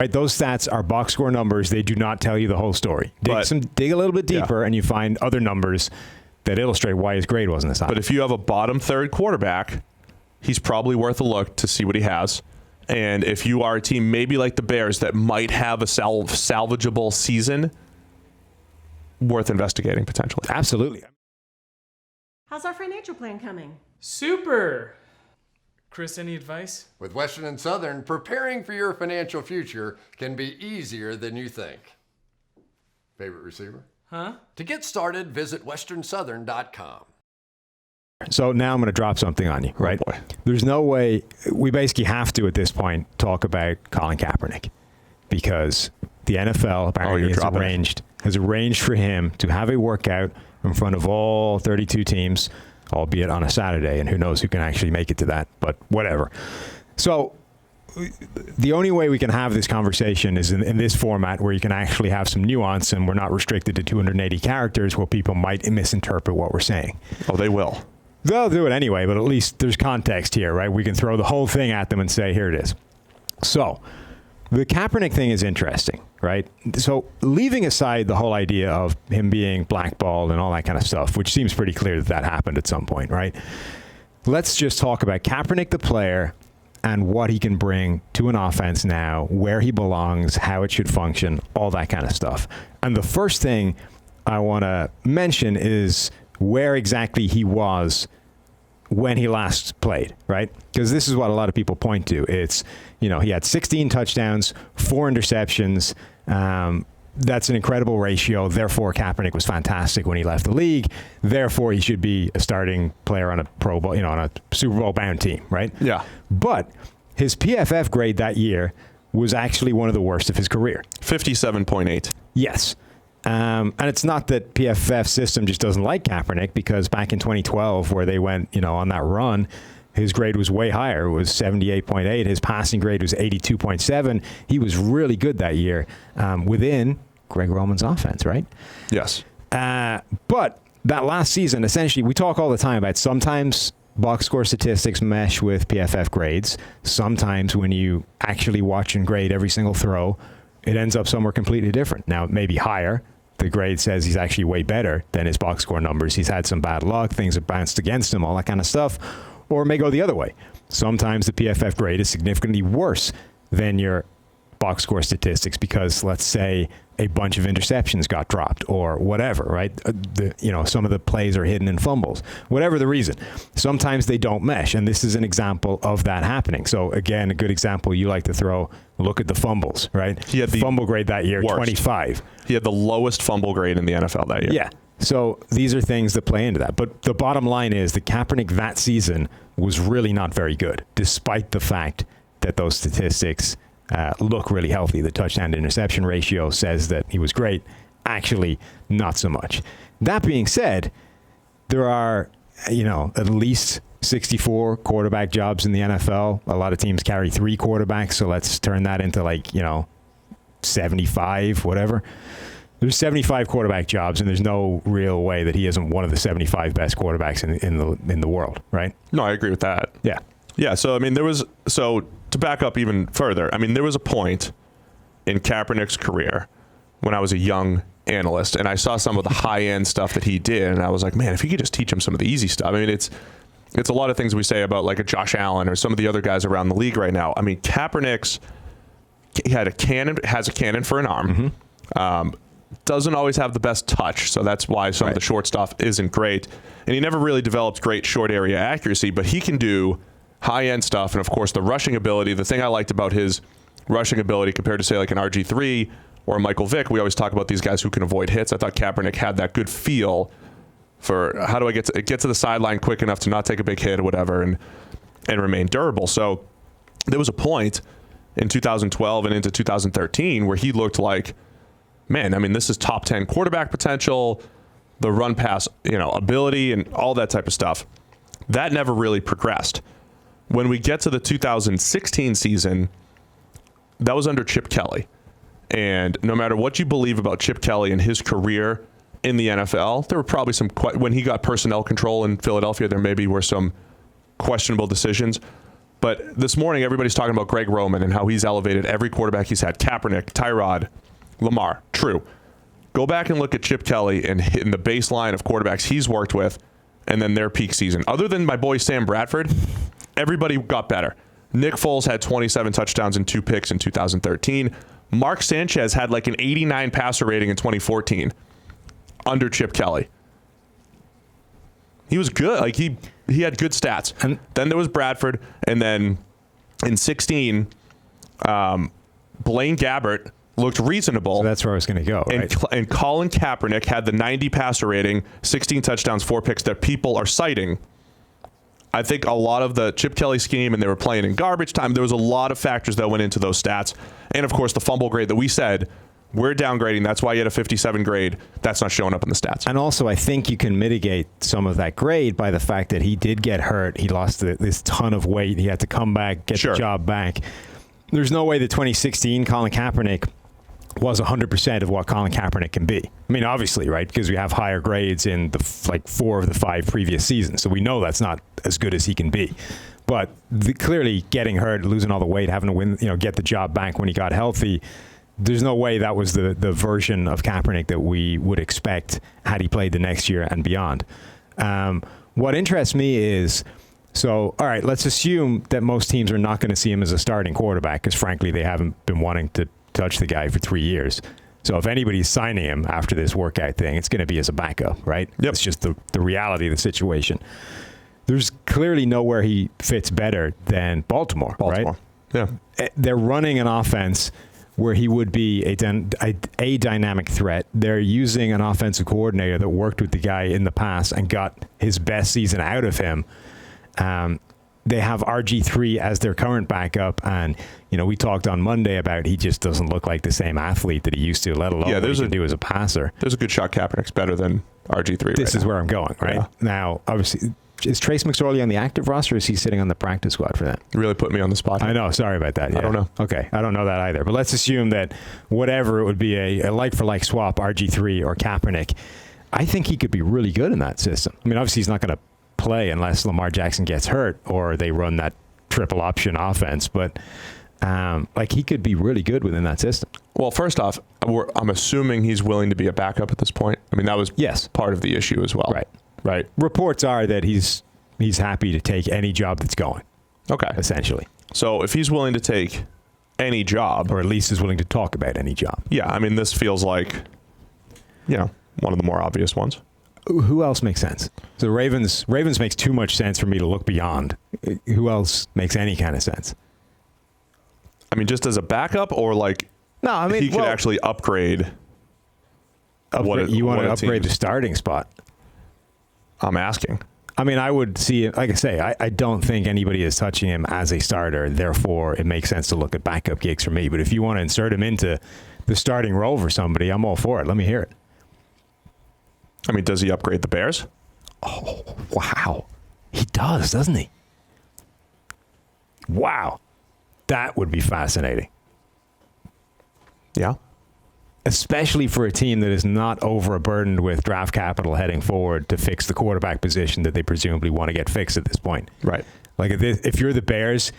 Right, those stats are box score numbers. They do not tell you the whole story. Dig a little bit deeper, and you find other numbers that illustrate why his grade wasn't as high. But if you have a bottom third quarterback, he's probably worth a look to see what he has. And if you are a team maybe like the Bears that might have a salvageable season, worth investigating potentially. Absolutely. How's our financial plan coming? Super! Chris, any advice? With Western and Southern, preparing for your financial future can be easier than you think. Favorite receiver? Huh? To get started, visit westernsouthern.com. So now I'm going to drop something on you, right? Oh boy. There's no way, we basically have to at this point talk about Colin Kaepernick because the NFL apparently has arranged for him to have a workout in front of all 32 teams, albeit on a Saturday, and who knows who can actually make it to that, but whatever. So the only way we can have this conversation is in this format where you can actually have some nuance and we're not restricted to 280 characters where people might misinterpret what we're saying. Oh, they will. They'll do it anyway, but at least there's context here, right? We can throw the whole thing at them and say, here it is. So the Kaepernick thing is interesting, right? So leaving aside the whole idea of him being blackballed and all that kind of stuff, which seems pretty clear that happened at some point, right? Let's just talk about Kaepernick, the player, and what he can bring to an offense now, where he belongs, how it should function, all that kind of stuff. And the first thing I want to mention is where exactly he was when he last played, right? Because this is what a lot of people point to. It's, he had 16 touchdowns, 4 interceptions. That's an incredible ratio. Therefore, Kaepernick was fantastic when he left the league. Therefore, he should be a starting player on a Pro Bowl, on a Super Bowl bound team, right? Yeah. But his PFF grade that year was actually one of the worst of his career. 57.8. Yes. And it's not that PFF system just doesn't like Kaepernick, because back in 2012, where they went, on that run, his grade was way higher. It was 78.8. His passing grade was 82.7. He was really good that year within Greg Roman's offense, right? Yes. But that last season, essentially, we talk all the time about sometimes box score statistics mesh with PFF grades. Sometimes when you actually watch and grade every single throw, it ends up somewhere completely different. Now, it may be higher. The grade says he's actually way better than his box score numbers. He's had some bad luck. Things have bounced against him, all that kind of stuff. Or it may go the other way. Sometimes the PFF grade is significantly worse than your box score statistics because, let's say, a bunch of interceptions got dropped or whatever, right? Some of the plays are hidden in fumbles. Whatever the reason. Sometimes they don't mesh, and this is an example of that happening. So, again, a good example you like to throw, look at the fumbles, right? He had the fumble grade that year, worst. 25. He had the lowest fumble grade in the NFL that year. Yeah. So these are things that play into that. But the bottom line is that Kaepernick that season was really not very good, despite the fact that those statistics look really healthy. The touchdown to interception ratio says that he was great. Actually, not so much. That being said, there are, at least 64 quarterback jobs in the NFL. A lot of teams carry 3 quarterbacks, so let's turn that into 75, whatever. There's 75 quarterback jobs, and there's no real way that he isn't one of the 75 best quarterbacks in the world, right? No, I agree with that. Yeah. Yeah, so, to back up even further, there was a point in Kaepernick's career when I was a young analyst, and I saw some of the high-end stuff that he did, and I was like, man, if you could just teach him some of the easy stuff. It's a lot of things we say about, like, a Josh Allen or some of the other guys around the league right now. Kaepernick's has a cannon for an arm. Mm-hmm. Doesn't always have the best touch, so that's why some of the short stuff isn't great. And he never really developed great short area accuracy, but he can do high-end stuff. And, of course, the rushing ability. The thing I liked about his rushing ability compared to, say, like an RG3 or a Michael Vick, we always talk about these guys who can avoid hits. I thought Kaepernick had that good feel for how do I get to the sideline quick enough to not take a big hit or whatever and remain durable. So there was a point in 2012 and into 2013 where he looked like, man, this is top 10 quarterback potential, the run pass, ability and all that type of stuff. That never really progressed. When we get to the 2016 season, that was under Chip Kelly. And no matter what you believe about Chip Kelly and his career in the NFL, there were probably when he got personnel control in Philadelphia, there maybe were some questionable decisions. But this morning, everybody's talking about Greg Roman and how he's elevated every quarterback he's had. Kaepernick, Tyrod, Lamar. True. Go back and look at Chip Kelly and hitting the baseline of quarterbacks he's worked with and then their peak season. Other than my boy Sam Bradford, everybody got better. Nick Foles had 27 touchdowns and 2 picks in 2013. Mark Sanchez had like an 89 passer rating in 2014 under Chip Kelly. He was good. Like he had good stats. And then there was Bradford. And then in 16, Blaine Gabbert looked reasonable. So that's where I was going to go, right? And Colin Kaepernick had the 90 passer rating, 16 touchdowns, 4 picks that people are citing. I think a lot of the Chip Kelly scheme, and they were playing in garbage time. There was a lot of factors that went into those stats. And, of course, the fumble grade that we said, we're downgrading. That's why you had a 57 grade. That's not showing up in the stats. And also, I think you can mitigate some of that grade by the fact that he did get hurt. He lost this ton of weight. He had to come back, get the job back. There's no way that 2016 Colin Kaepernick was 100% of what Colin Kaepernick can be. I mean, obviously, right? Because we have higher grades in the 4 of the 5 previous seasons. So we know that's not as good as he can be. But clearly getting hurt, losing all the weight, having to win, get the job back when he got healthy, there's no way that was the version of Kaepernick that we would expect had he played the next year and beyond. What interests me is, all right, let's assume that most teams are not going to see him as a starting quarterback because, frankly, they haven't been wanting to touch the guy for 3 years. So if anybody's signing him after this workout thing, it's going to be as a backup, right? Yep. It's just the reality of the situation. There's clearly nowhere he fits better than Baltimore, right? Yeah. They're running an offense where he would be a dynamic threat. They're using an offensive coordinator that worked with the guy in the past and got his best season out of him. They have RG3 as their current backup, and we talked on Monday about he just doesn't look like the same athlete that he used to, let alone what he can do as a passer. There's a good shot Kaepernick's better than RG3 This is where I'm going, right? Yeah. Now, obviously, is Trace McSorley on the active roster, or is he sitting on the practice squad for that? You really put me on the spot. I know. Sorry about that. Yeah. I don't know. Okay. I don't know that either. But let's assume that whatever, it would be a like-for-like swap, RG3 or Kaepernick. I think he could be really good in that system. I mean, obviously, he's not going to play unless Lamar Jackson gets hurt or they run that triple option offense. But he could be really good within that system. Well, first off, I'm assuming he's willing to be a backup at this point. I mean, that was part of the issue as well. Right. Reports are that he's happy to take any job that's going. Okay. Essentially. So if he's willing to take any job, or at least is willing to talk about any job. Yeah. I mean, this feels like, one of the more obvious ones. Who else makes sense? So Ravens makes too much sense for me to look beyond. Who else makes any kind of sense? I mean, just as a backup, or he could actually upgrade. You want to upgrade the starting spot? I'm asking. I mean, I would see, like I say, I don't think anybody is touching him as a starter. Therefore, it makes sense to look at backup gigs for me. But if you want to insert him into the starting role for somebody, I'm all for it. Let me hear it. I mean, does he upgrade the Bears? Oh, wow. He does, doesn't he? Wow. That would be fascinating. Yeah. Especially for a team that is not overburdened with draft capital heading forward to fix the quarterback position that they presumably want to get fixed at this point. Right. Like if you're the Bears,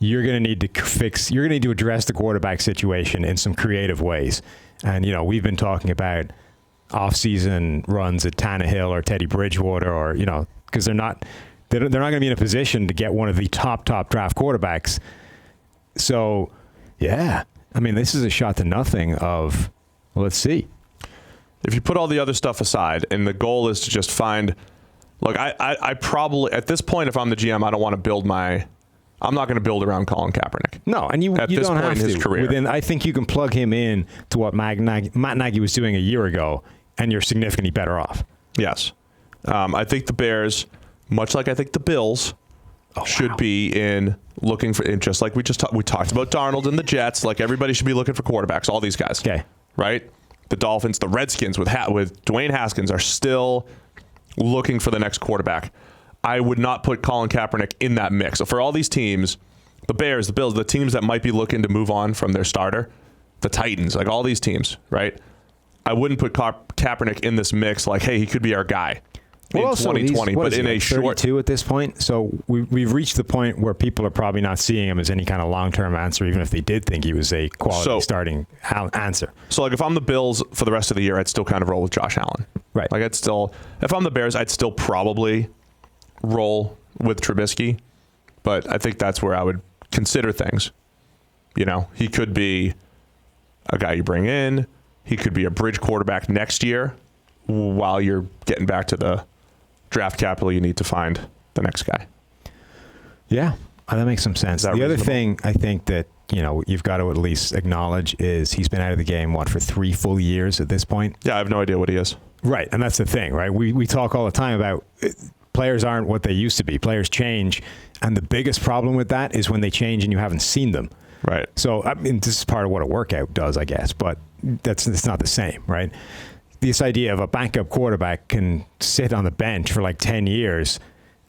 you're going to need to address the quarterback situation in some creative ways. And, we've been talking about off-season runs at Tannehill or Teddy Bridgewater, or because they're not going to be in a position to get one of the top draft quarterbacks. So, yeah, I mean, this is a shot to nothing of, let's see. If you put all the other stuff aside, and the goal is to just find, look, I probably at this point, if I'm the GM, I don't want to build I'm not going to build around Colin Kaepernick. No, and you don't have to. In his career. I think you can plug him in to what Matt Nagy was doing a year ago, and you're significantly better off. Yes. I think the Bears, much like I think the Bills, should be in looking for, just like we talked about Darnold and the Jets, like everybody should be looking for quarterbacks, all these guys. Okay. Right? The Dolphins, the Redskins with Dwayne Haskins are still looking for the next quarterback. I would not put Colin Kaepernick in that mix. So for all these teams, the Bears, the Bills, the teams that might be looking to move on from their starter, the Titans, like all these teams, right? I wouldn't put Kaepernick in this mix like, hey, he could be our guy. in also, 2020, but in a short 32 at this point. So we've reached the point where people are probably not seeing him as any kind of long-term answer, even if they did think he was a quality starting answer. So like if I'm the Bills for the rest of the year, I'd still kind of roll with Josh Allen. Right. Like if I'm the Bears, I'd still probably roll with Trubisky, but I think that's where I would consider things. You know, he could be a guy you bring in. He could be a bridge quarterback next year while you're getting back to the draft capital you need to find the next guy. Yeah, that makes some sense. The other thing I think that, you know, you've got to at least acknowledge is he's been out of the game, for 3 full years at this point? Yeah, I have no idea what he is. Right, and that's the thing, right? We talk all the time about players aren't what they used to be. Players change, and the biggest problem with that is when they change and you haven't seen them. Right. So, I mean, this is part of what a workout does, I guess, but it's not the same, right? This idea of a backup quarterback can sit on the bench for like 10 years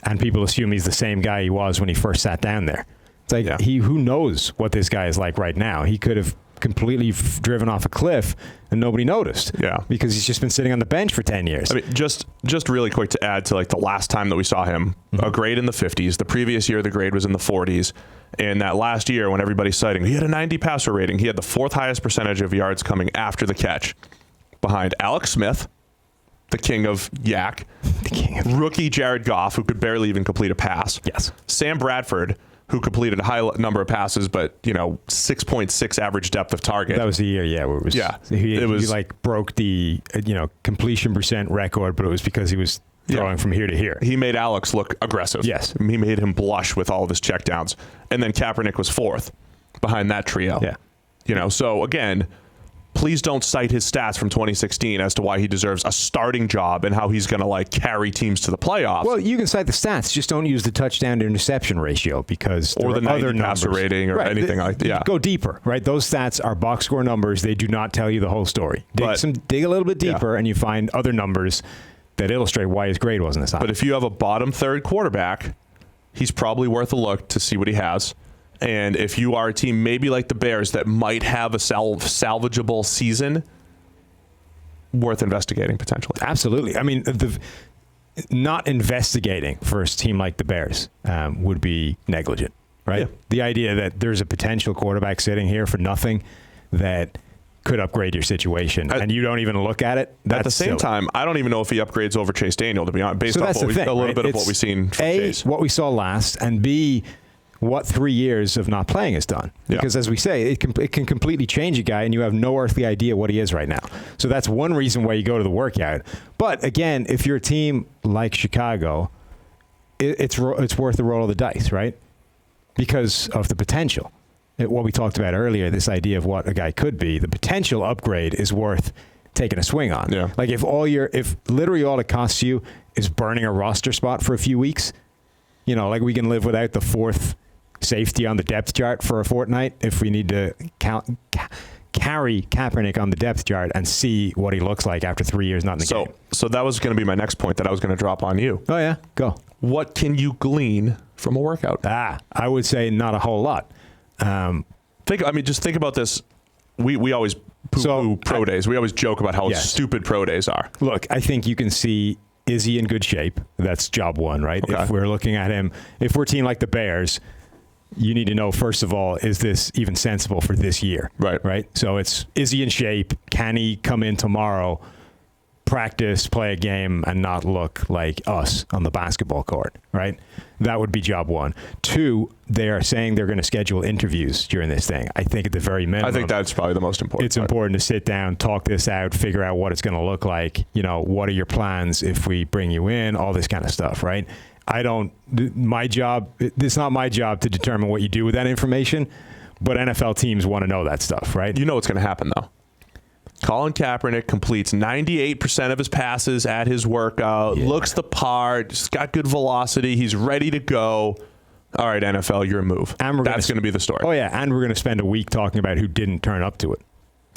and people assume he's the same guy he was when he first sat down there. It's like, who knows what this guy is like right now? He could have completely driven off a cliff and nobody noticed. Yeah. Because he's just been sitting on the bench for 10 years. I mean, just really quick to add to like the last time that we saw him, a grade in the 50s. The previous year, the grade was in the 40s. And that last year, when everybody's citing, he had a 90 passer rating. He had the 4th highest percentage of yards coming after the catch, behind Alex Smith, the king of yak, rookie Jared Goff, who could barely even complete a pass. Yes. Sam Bradford, who completed a high number of passes, but 6.6 average depth of target. That was the year, where it was. Yeah, he like broke the completion percent record, but it was because he was throwing from here to here. He made Alex look aggressive. Yes, he made him blush with all of his checkdowns, and then Kaepernick was 4th behind that trio. Yeah, so again, please don't cite his stats from 2016 as to why he deserves a starting job and how he's going to carry teams to the playoffs. Well, you can cite the stats, just don't use the touchdown to interception ratio because or the 90 other passer rating or anything like that. Yeah. Go deeper, right? Those stats are box score numbers. They do not tell you the whole story. Dig a little bit deeper and you find other numbers that illustrate why his grade wasn't as high. But if you have a bottom third quarterback, he's probably worth a look to see what he has. And if you are a team maybe like the Bears that might have a salvageable season, worth investigating potentially. Absolutely. I mean, not investigating for a team like the Bears would be negligent, right? Yeah. The idea that there's a potential quarterback sitting here for nothing that could upgrade your situation, and you don't even look at it. That's at the same time, I don't even know if he upgrades over Chase Daniel, to be honest, based off a little bit of what we've seen from Chase. What we saw last, and B, what 3 years of not playing has done. Because as we say, it can completely change a guy and you have no earthly idea what he is right now. So that's one reason why you go to the workout. But again, if you're a team like Chicago, it's worth the roll of the dice, right? Because of the potential. What we talked about earlier, this idea of what a guy could be, the potential upgrade is worth taking a swing on. Yeah. Like if literally all it costs you is burning a roster spot for a few weeks, like we can live without the 4th safety on the depth chart for a fortnight if we need to carry Kaepernick on the depth chart and see what he looks like after 3 years not in the game. So that was going to be my next point that I was going to drop on you. Oh, yeah? Go. What can you glean from a workout? I would say not a whole lot. Just think about this. We always poo-poo pro days. We always joke about how stupid pro days are. Look, I think you can see, is he in good shape? That's job one, right? Okay. If we're looking at him, if we're a team like the Bears, you need to know, first of all, is this even sensible for this year? Right. So is he in shape? Can he come in tomorrow, practice, play a game, and not look like us on the basketball court, right? That would be job one. 2, they are saying they're going to schedule interviews during this thing. I think at the very minimum, I think that's probably the most important. It's important to sit down, talk this out, figure out what it's going to look like. What are your plans if we bring you in? All this kind of stuff, right? It's not my job to determine what you do with that information, but NFL teams want to know that stuff, right? You know what's going to happen, though. Colin Kaepernick completes 98% of his passes at his workout, looks the part, just got good velocity, he's ready to go. All right, NFL, your move. That's going to be the story. Oh, yeah, and we're going to spend a week talking about who didn't turn up to it.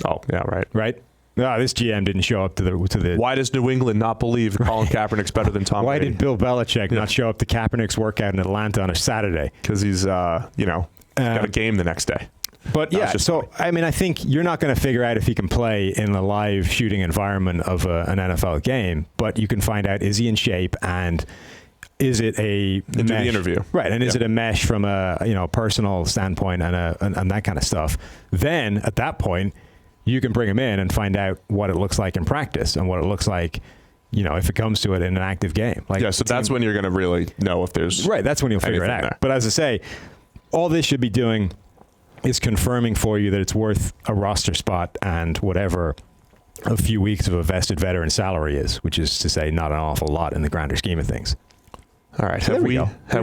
Oh, yeah, right. Right? No, this GM didn't show up to the. Why does New England not believe Colin Kaepernick's better than Tom Brady? Why did Bill Belichick not show up to Kaepernick's workout in Atlanta on a Saturday? Because he's, got a game the next day. But yeah, so I mean, I think you're not going to figure out if he can play in the live shooting environment of an NFL game, but you can find out, is he in shape, and is it a do the interview, right? And is it a mesh from a personal standpoint and that kind of stuff? Then at that point, you can bring him in and find out what it looks like in practice and what it looks like, if it comes to it in an active game. So that's when you're going to really know if there's right. That's when you'll figure it out. There. But as I say, all this should be doing is confirming for you that it's worth a roster spot and whatever a few weeks of a vested veteran salary is, which is to say not an awful lot in the grander scheme of things. All right. Have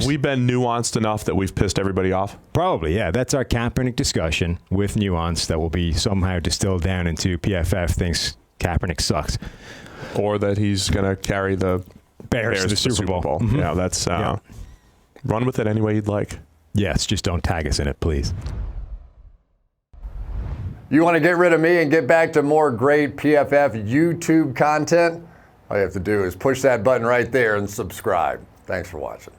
we been nuanced enough that we've pissed everybody off? Probably, yeah. That's our Kaepernick discussion with nuance that will be somehow distilled down into PFF thinks Kaepernick sucks. Or that he's going to carry the Bears to the Super Bowl. Mm-hmm. Yeah, that's run with it any way you'd like. Yes, just don't tag us in it, please. You want to get rid of me and get back to more great PFF YouTube content? All you have to do is push that button right there and subscribe. Thanks for watching.